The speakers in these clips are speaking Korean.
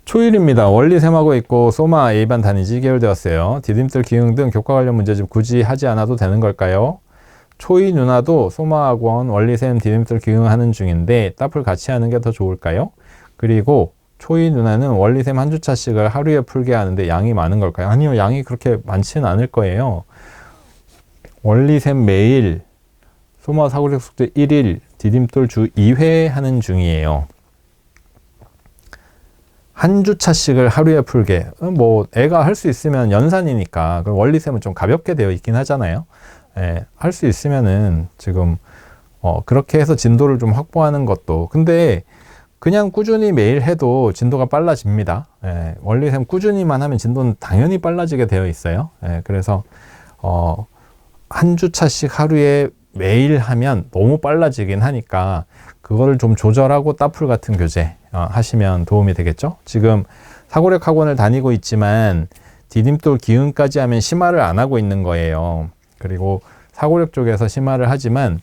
초일입니다. 원리셈하고 있고 소마 A반 단위지 계열되었어요. 디딤돌 기응 등 교과 관련 문제집 굳이 하지 않아도 되는 걸까요? 초이 누나도 소마학원 원리셈 디딤돌 기응 하는 중인데 따풀 같이 하는 게 더 좋을까요? 그리고 초이 누나는 원리셈 한 주차씩을 하루에 풀게 하는데 양이 많은 걸까요? 아니요, 양이 그렇게 많지는 않을 거예요. 원리셈 매일, 소마 사고력 숙제 1일, 디딤돌 주 2회 하는 중이에요. 한 주차씩을 하루에 풀게. 뭐 애가 할 수 있으면 연산이니까 그럼 원리셈은 좀 가볍게 되어 있긴 하잖아요. 예, 할 수 있으면은 지금 그렇게 해서 진도를 좀 확보하는 것도. 근데 그냥 꾸준히 매일 해도 진도가 빨라집니다. 예, 원리셈 꾸준히만 하면 진도는 당연히 빨라지게 되어 있어요. 예, 그래서 한 주차씩 하루에 매일 하면 너무 빨라지긴 하니까 그거를 좀 조절하고 따풀 같은 교재 하시면 도움이 되겠죠. 지금 사고력 학원을 다니고 있지만 디딤돌 기응까지 하면 심화를 안 하고 있는 거예요. 그리고 사고력 쪽에서 심화를 하지만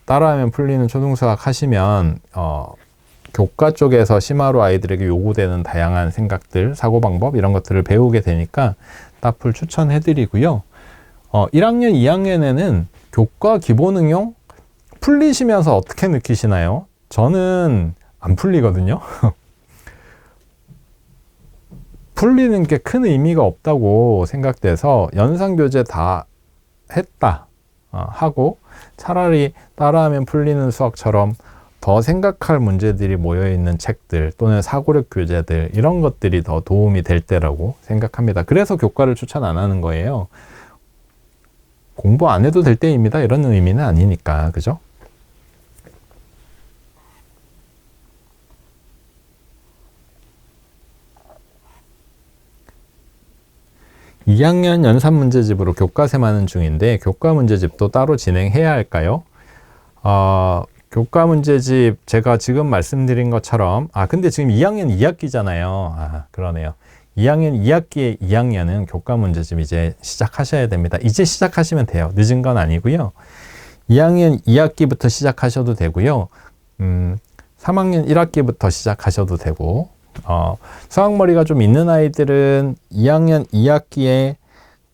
따라하면 풀리는 초등수학 하시면 교과 쪽에서 심화로 아이들에게 요구되는 다양한 생각들, 사고방법 이런 것들을 배우게 되니까 따풀 추천해 드리고요. 1학년, 2학년에는 교과 기본응용 풀리시면서 어떻게 느끼시나요? 저는 안 풀리거든요. 풀리는 게 큰 의미가 없다고 생각돼서 연산교재 다 했다 하고 차라리 따라하면 풀리는 수학처럼 더 생각할 문제들이 모여있는 책들 또는 사고력 교재들 이런 것들이 더 도움이 될 때라고 생각합니다. 그래서 교과를 추천 안 하는 거예요. 공부 안 해도 될 때입니다. 이런 의미는 아니니까. 그죠? (2학년) 연산 문제집으로 교과셈 하는 중인데 교과 문제집도 따로 진행해야 할까요? 교과 문제집 제가 지금 말씀드린 것처럼 근데 지금 2학년 2학기잖아요. 그러네요. 2학년 2학기에 2학년은 교과 문제집 이제 시작하셔야 됩니다. 이제 시작하시면 돼요. 늦은 건 아니고요. 2학년 2학기부터 시작하셔도 되고요. 3학년 1학기부터 시작하셔도 되고 수학머리가 좀 있는 아이들은 2학년 2학기에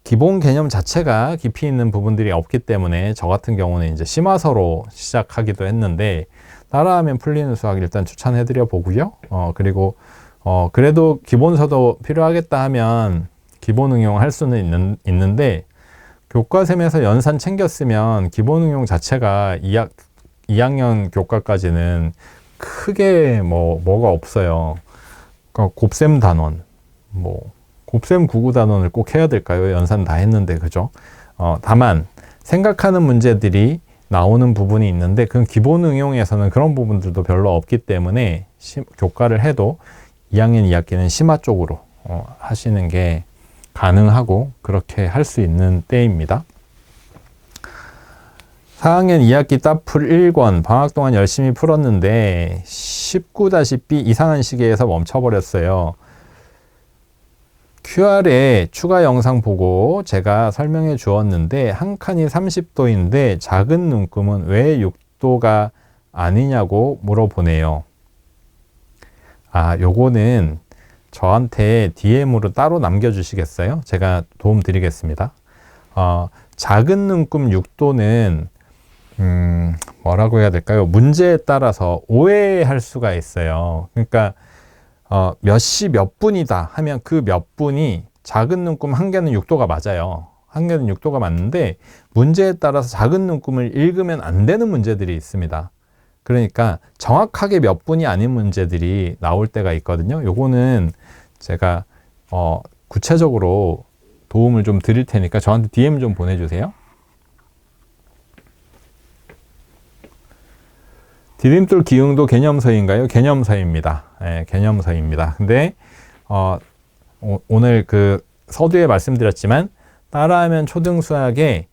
기본 개념 자체가 깊이 있는 부분들이 없기 때문에 저 같은 경우는 이제 심화서로 시작하기도 했는데 따라하면 풀리는 수학 일단 추천해드려 보고요. 그리고 그래도 기본서도 필요하겠다 하면 기본 응용할 수는 있는데 교과셈에서 연산 챙겼으면 기본 응용 자체가 2학년 교과까지는 크게 뭐가 없어요. 그러니까 곱셈 단원, 곱셈 구구 단원을 꼭 해야 될까요? 연산 다 했는데, 그죠? 다만 생각하는 문제들이 나오는 부분이 있는데 그 기본 응용에서는 그런 부분들도 별로 없기 때문에 교과를 해도 2학년 2학기는 심화 쪽으로 하시는 게 가능하고 그렇게 할 수 있는 때입니다. 4학년 2학기 따풀 1권 방학 동안 열심히 풀었는데 19-B 이상한 시계에서 멈춰버렸어요. QR에 추가 영상 보고 제가 설명해 주었는데 한 칸이 30도인데 작은 눈금은 왜 6도가 아니냐고 물어보네요. 요거는 저한테 DM으로 따로 남겨주시겠어요? 제가 도움 드리겠습니다. 작은 눈금 6도는 뭐라고 해야 될까요? 문제에 따라서 오해할 수가 있어요. 그러니까 몇 시 몇 분이다 하면 그 몇 분이 작은 눈금 한 개는 6도가 맞아요. 한 개는 6도가 맞는데 문제에 따라서 작은 눈금을 읽으면 안 되는 문제들이 있습니다. 그러니까 정확하게 몇 분이 아닌 문제들이 나올 때가 있거든요. 요거는 제가 구체적으로 도움을 좀 드릴 테니까 저한테 DM 좀 보내주세요. 디딤돌 기응도 개념서인가요? 개념서입니다. 네, 개념서입니다. 근데 오늘 그 서두에 말씀드렸지만 따라하면 초등수학에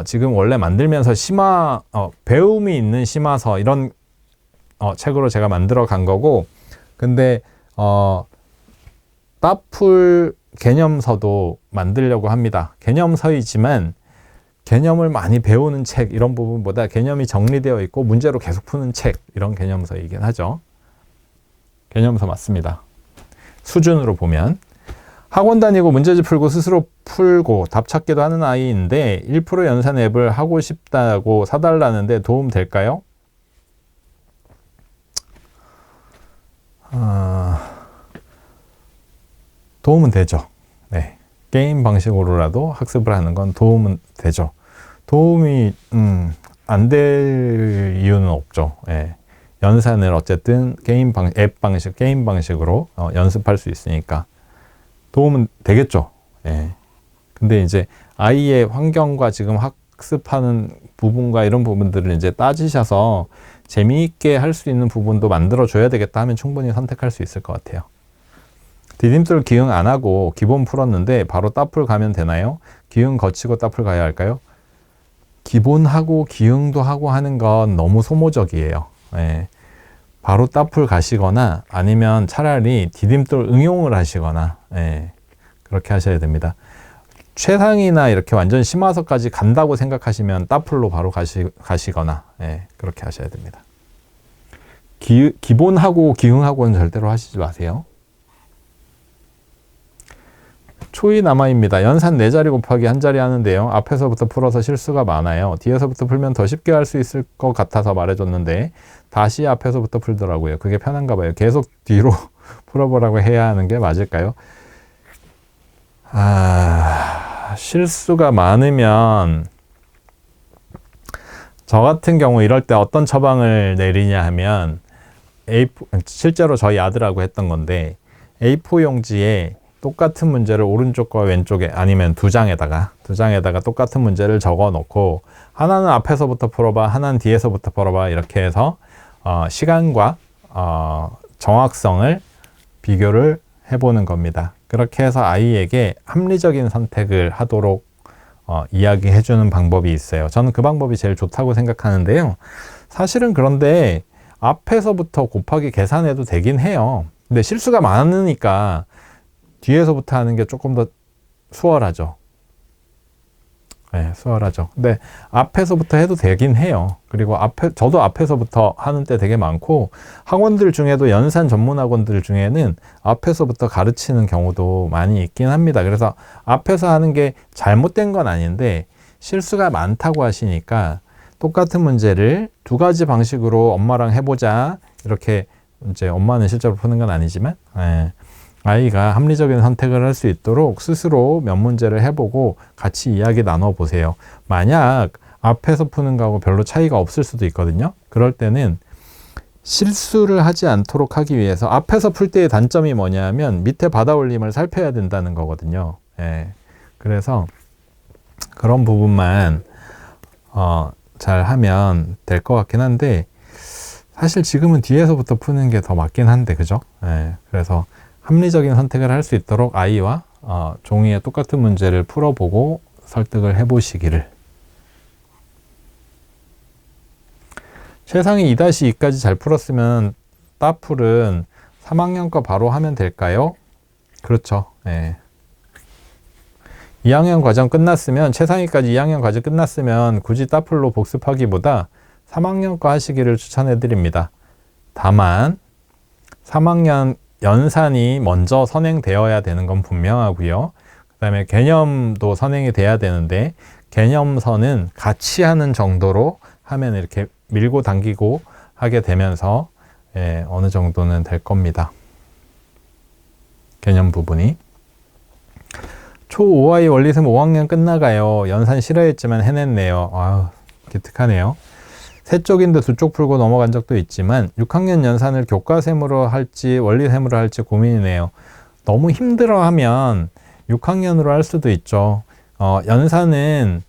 지금 원래 만들면서 심화 배움이 있는 심화서 이런 책으로 제가 만들어 간 거고, 근데 따풀 개념서도 만들려고 합니다. 개념서이지만 개념을 많이 배우는 책 이런 부분보다 개념이 정리되어 있고 문제로 계속 푸는 책 이런 개념서이긴 하죠. 개념서 맞습니다. 수준으로 보면. 학원 다니고 문제집 풀고 스스로 풀고 답 찾기도 하는 아이인데 1% 연산 앱을 하고 싶다고 사달라는데 도움 될까요? 도움은 되죠. 네. 게임 방식으로라도 학습을 하는 건 도움은 되죠. 도움이 안 될 이유는 없죠. 예. 연산을 어쨌든 앱 방식, 게임 방식으로 연습할 수 있으니까 도움은 되겠죠. 예. 근데 이제 아이의 환경과 지금 학습하는 부분과 이런 부분들을 이제 따지셔서 재미있게 할 수 있는 부분도 만들어줘야 되겠다 하면 충분히 선택할 수 있을 것 같아요. 디딤돌 기응 안 하고 기본 풀었는데 바로 따풀 가면 되나요? 기응 거치고 따풀 가야 할까요? 기본하고 기응도 하고 하는 건 너무 소모적이에요. 예. 바로 따풀 가시거나 아니면 차라리 디딤돌 응용을 하시거나 예. 그렇게 하셔야 됩니다. 최상이나 이렇게 완전 심화서까지 간다고 생각하시면 따풀로 바로 가시거나 예. 그렇게 하셔야 됩니다. 기본하고 기응하고는 절대로 하시지 마세요. 초이 남아입니다. 연산 4자리 곱하기 1자리 하는데요. 앞에서부터 풀어서 실수가 많아요. 뒤에서부터 풀면 더 쉽게 할 수 있을 것 같아서 말해줬는데 다시 앞에서부터 풀더라고요. 그게 편한가 봐요. 계속 뒤로 풀어보라고 해야 하는 게 맞을까요? 실수가 많으면 저 같은 경우 이럴 때 어떤 처방을 내리냐 하면 실제로 저희 아들하고 했던 건데 A4 용지에 똑같은 문제를 오른쪽과 왼쪽에 아니면 두 장에다가 똑같은 문제를 적어 놓고 하나는 앞에서부터 풀어봐, 하나는 뒤에서부터 풀어봐 이렇게 해서 시간과 정확성을 비교를 해보는 겁니다. 그렇게 해서 아이에게 합리적인 선택을 하도록 이야기해 주는 방법이 있어요. 저는 그 방법이 제일 좋다고 생각하는데요. 사실은 그런데 앞에서부터 곱하기 계산해도 되긴 해요. 근데 실수가 많으니까 뒤에서부터 하는 게 조금 더 수월하죠. 네, 수월하죠. 근데 앞에서부터 해도 되긴 해요. 그리고 저도 앞에서부터 하는 때 되게 많고, 학원들 중에도 연산 전문 학원들 중에는 앞에서부터 가르치는 경우도 많이 있긴 합니다. 그래서 앞에서 하는 게 잘못된 건 아닌데, 실수가 많다고 하시니까 똑같은 문제를 2가지 방식으로 엄마랑 해보자. 이렇게 이제 엄마는 실제로 푸는 건 아니지만, 아이가 합리적인 선택을 할 수 있도록 스스로 몇 문제를 해보고 같이 이야기 나눠보세요. 만약 앞에서 푸는 거하고 별로 차이가 없을 수도 있거든요. 그럴 때는 실수를 하지 않도록 하기 위해서 앞에서 풀 때의 단점이 뭐냐면 밑에 받아 올림을 살펴야 된다는 거거든요. 그래서 그런 부분만 잘 하면 될 것 같긴 한데 사실 지금은 뒤에서부터 푸는 게 더 맞긴 한데 그죠? 그래서 합리적인 선택을 할 수 있도록 아이와 종이에 똑같은 문제를 풀어보고 설득을 해보시기를. 최상위 2-2까지 잘 풀었으면 따풀은 3학년 거 바로 하면 될까요? 그렇죠. 2학년 과정 끝났으면 최상위까지 2학년 과정 끝났으면 굳이 따풀로 복습하기보다 3학년 거 하시기를 추천해 드립니다. 다만 3학년 연산이 먼저 선행되어야 되는 건 분명하고요. 그 다음에 개념도 선행이 돼야 되는데 개념서는 같이 하는 정도로 하면 이렇게 밀고 당기고 하게 되면서 어느 정도는 될 겁니다. 개념 부분이. 초5아이 원리셈 5학년 끝나가요. 연산 싫어했지만 해냈네요. 아유, 기특하네요. 세 쪽인데 2쪽 풀고 넘어간 적도 있지만 6학년 연산을 교과셈으로 할지 원리셈으로 할지 고민이네요. 너무 힘들어하면 6학년으로 할 수도 있죠. 연산은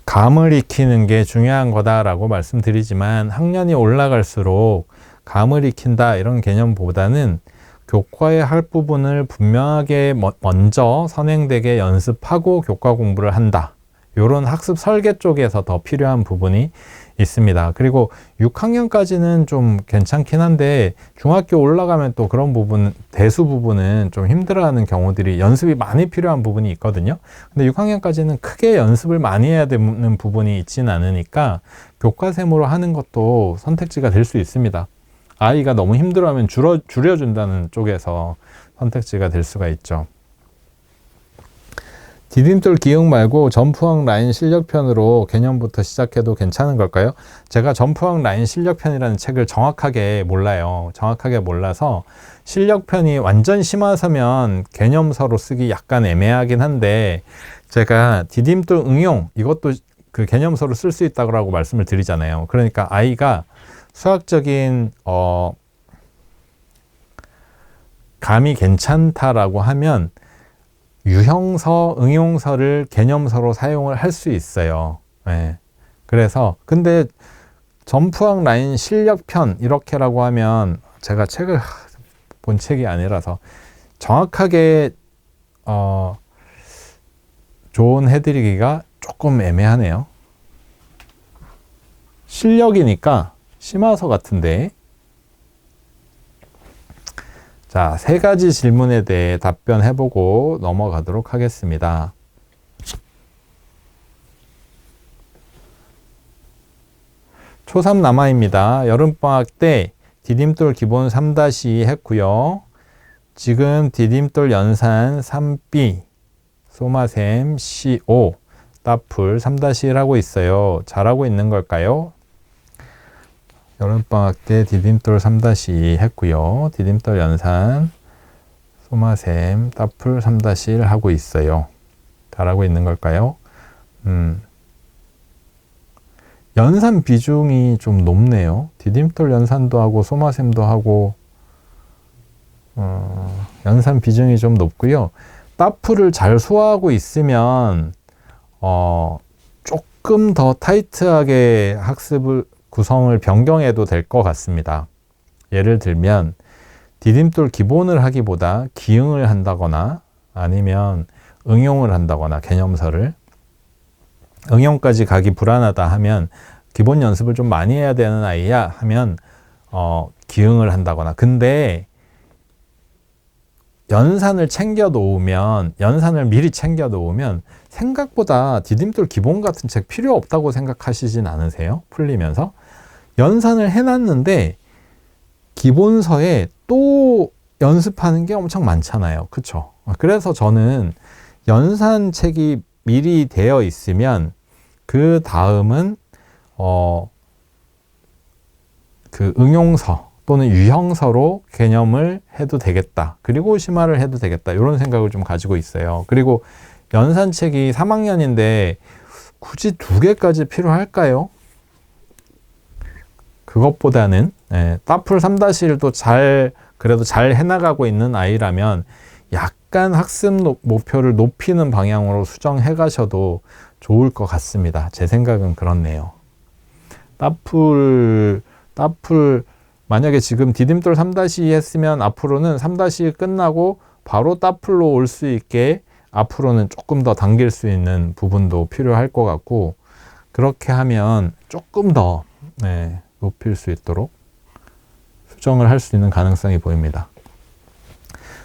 감을 익히는 게 중요한 거다라고 말씀드리지만 학년이 올라갈수록 감을 익힌다 이런 개념보다는 교과에 할 부분을 분명하게 먼저 선행되게 연습하고 교과 공부를 한다. 이런 학습 설계 쪽에서 더 필요한 부분이 있습니다. 그리고 6학년까지는 좀 괜찮긴 한데 중학교 올라가면 또 그런 부분, 대수 부분은 좀 힘들어하는 경우들이 연습이 많이 필요한 부분이 있거든요. 근데 6학년까지는 크게 연습을 많이 해야 되는 부분이 있지는 않으니까 교과셈으로 하는 것도 선택지가 될 수 있습니다. 아이가 너무 힘들어하면 줄여준다는 쪽에서 선택지가 될 수가 있죠. 디딤돌 기흥 말고 점프왕 라인 실력편으로 개념부터 시작해도 괜찮은 걸까요? 제가 점프왕 라인 실력편이라는 책을 정확하게 몰라요. 정확하게 몰라서 실력편이 완전 심화서면 개념서로 쓰기 약간 애매하긴 한데, 제가 디딤돌 응용 이것도 그 개념서로 쓸 수 있다고 말씀을 드리잖아요. 그러니까 아이가 수학적인 감이 괜찮다라고 하면 유형서, 응용서를 개념서로 사용을 할 수 있어요. 네. 그래서 근데 점프왕 라인 실력편 이렇게라고 하면 제가 책을 본 책이 아니라서 정확하게 조언해드리기가 조금 애매하네요. 실력이니까 심화서 같은데. 자, 세 가지 질문에 대해 답변해보고 넘어가도록 하겠습니다. 초3 남아입니다. 여름방학 때 디딤돌 기본 3- 했고요. 지금 디딤돌 연산 3B, 소마셈 CO, 따풀 3-1 하고 있어요. 잘하고 있는 걸까요? 여름방학 때 디딤돌 3- 했고요. 디딤돌 연산, 소마셈, 따풀 3-1 하고 있어요. 잘하고 있는 걸까요? 연산 비중이 좀 높네요. 디딤돌 연산도 하고 소마셈도 하고 연산 비중이 좀 높고요. 따풀을 잘 소화하고 있으면 조금 더 타이트하게 학습을 구성을 변경해도 될 것 같습니다. 예를 들면 디딤돌 기본을 하기보다 기응을 한다거나 아니면 응용을 한다거나 개념서를 응용까지 가기 불안하다 하면 기본 연습을 좀 많이 해야 되는 아이야 하면 기응을 한다거나. 근데 연산을 미리 챙겨 놓으면 생각보다 디딤돌 기본 같은 책 필요 없다고 생각하시진 않으세요? 풀리면서 연산을 해놨는데 기본서에 또 연습하는 게 엄청 많잖아요. 그쵸? 그래서 저는 연산책이 미리 되어 있으면 그 다음은 그 응용서 또는 유형서로 개념을 해도 되겠다. 그리고 심화를 해도 되겠다. 이런 생각을 좀 가지고 있어요. 그리고 연산책이 3학년인데 굳이 2개까지 필요할까요? 그것보다는 따풀 3-1도 그래도 잘 해나가고 있는 아이라면 약간 학습 목표를 높이는 방향으로 수정해 가셔도 좋을 것 같습니다. 제 생각은 그렇네요. 따풀 만약에 지금 디딤돌 3-2 했으면 앞으로는 3- 끝나고 바로 따풀로 올 수 있게 앞으로는 조금 더 당길 수 있는 부분도 필요할 것 같고, 그렇게 하면 조금 더 높일 수 있도록 수정을 할 수 있는 가능성이 보입니다.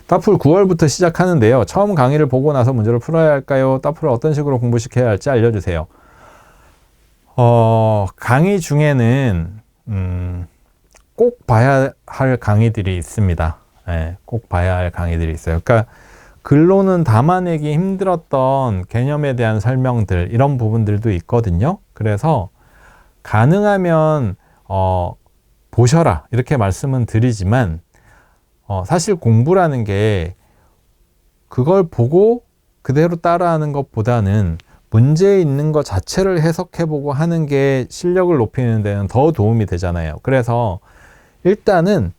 따풀 9월부터 시작하는데요. 처음 강의를 보고 나서 문제를 풀어야 할까요? 따풀을 어떤 식으로 공부시켜야 할지 알려주세요. 강의 중에는 꼭 봐야 할 강의들이 있습니다. 꼭 봐야 할 강의들이 있어요. 그러니까 글로는 담아내기 힘들었던 개념에 대한 설명들, 이런 부분들도 있거든요. 그래서 가능하면 보셔라 이렇게 말씀은 드리지만 사실 공부라는 게 그걸 보고 그대로 따라하는 것보다는 문제에 있는 것 자체를 해석해보고 하는 게 실력을 높이는 데는 더 도움이 되잖아요. 그래서 일단은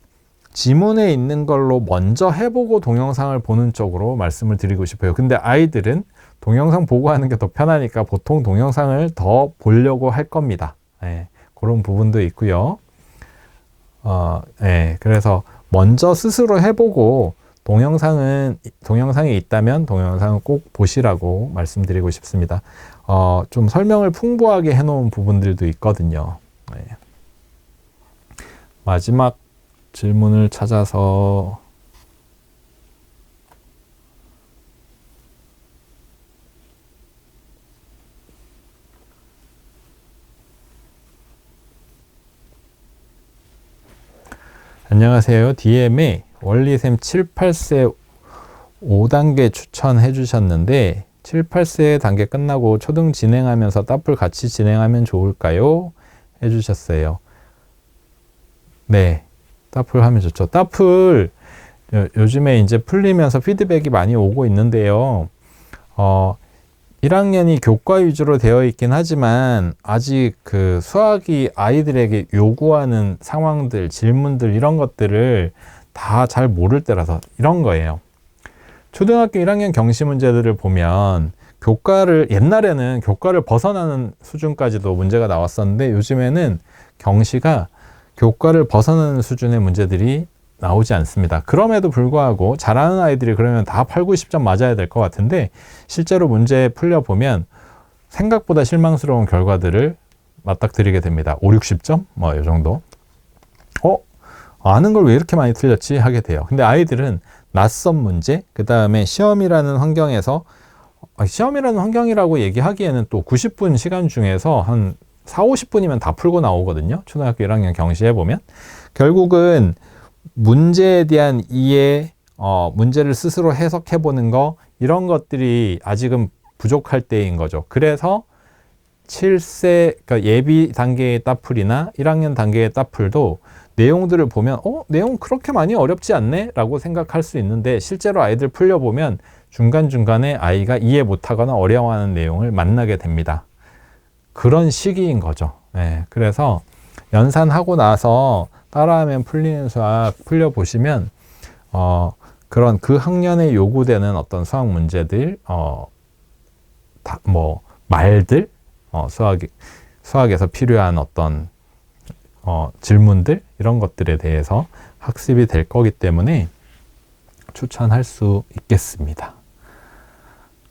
지문에 있는 걸로 먼저 해보고 동영상을 보는 쪽으로 말씀을 드리고 싶어요. 근데 아이들은 동영상 보고 하는 게 더 편하니까 보통 동영상을 더 보려고 할 겁니다. 그런 부분도 있고요. 그래서 먼저 스스로 해보고 동영상이 있다면 동영상을 꼭 보시라고 말씀드리고 싶습니다. 좀 설명을 풍부하게 해놓은 부분들도 있거든요. 마지막 질문을 찾아서 안녕하세요. DM에 원리샘 7, 8세 5단계 추천해 주셨는데 7, 8세 단계 끝나고 초등 진행하면서 따풀 같이 진행하면 좋을까요? 해 주셨어요. 네, 따풀 하면 좋죠. 따풀 요즘에 이제 풀리면서 피드백이 많이 오고 있는데요. 1학년이 교과 위주로 되어 있긴 하지만 아직 그 수학이 아이들에게 요구하는 상황들, 질문들 이런 것들을 다 잘 모를 때라서 이런 거예요. 초등학교 1학년 경시 문제들을 보면 옛날에는 교과를 벗어나는 수준까지도 문제가 나왔었는데 요즘에는 경시가 교과를 벗어나는 수준의 문제들이 나오지 않습니다. 그럼에도 불구하고 잘하는 아이들이 그러면 다 8, 90점 맞아야 될 것 같은데 실제로 문제 풀려보면 생각보다 실망스러운 결과들을 맞닥뜨리게 됩니다. 5, 60점? 뭐 이 정도. 아는 걸 왜 이렇게 많이 틀렸지? 하게 돼요. 근데 아이들은 낯선 문제, 그 다음에 시험이라는 환경에서 시험이라는 환경이라고 얘기하기에는 또 90분 시간 중에서 한 4, 50분이면 다 풀고 나오거든요. 초등학교 1학년 경시해 보면. 결국은 문제에 대한 이해, 문제를 스스로 해석해 보는 거 이런 것들이 아직은 부족할 때인 거죠. 그래서 7세 그러니까 예비 단계의 따풀이나 1학년 단계의 따풀도 내용들을 보면 내용 그렇게 많이 어렵지 않네? 라고 생각할 수 있는데 실제로 아이들 풀려보면 중간중간에 아이가 이해 못하거나 어려워하는 내용을 만나게 됩니다. 그런 시기인 거죠. 네, 그래서 연산하고 나서 따라하면 풀리는 수학 풀려보시면 그런 그 학년에 요구되는 어떤 수학 문제들 말들 수학에서 필요한 어떤 질문들 이런 것들에 대해서 학습이 될 거기 때문에 추천할 수 있겠습니다.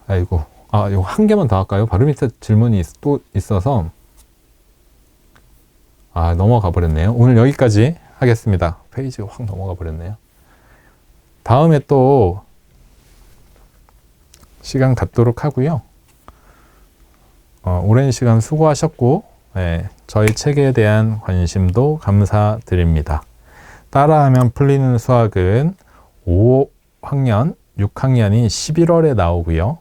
아이고, 이거 한 개만 더 할까요? 바로 밑에 질문이 또 있어서 넘어가 버렸네요. 오늘 여기까지 하겠습니다. 페이지가 확 넘어가 버렸네요. 다음에 또 시간 갖도록 하고요. 오랜 시간 수고하셨고 저희 책에 대한 관심도 감사드립니다. 따라하면 풀리는 수학은 5학년, 6학년이 11월에 나오고요.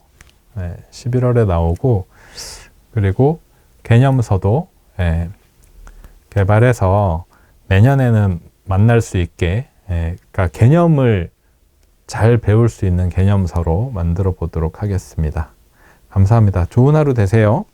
11월에 나오고 그리고 개념서도 개발해서 내년에는 만날 수 있게 그러니까 개념을 잘 배울 수 있는 개념서로 만들어 보도록 하겠습니다. 감사합니다. 좋은 하루 되세요.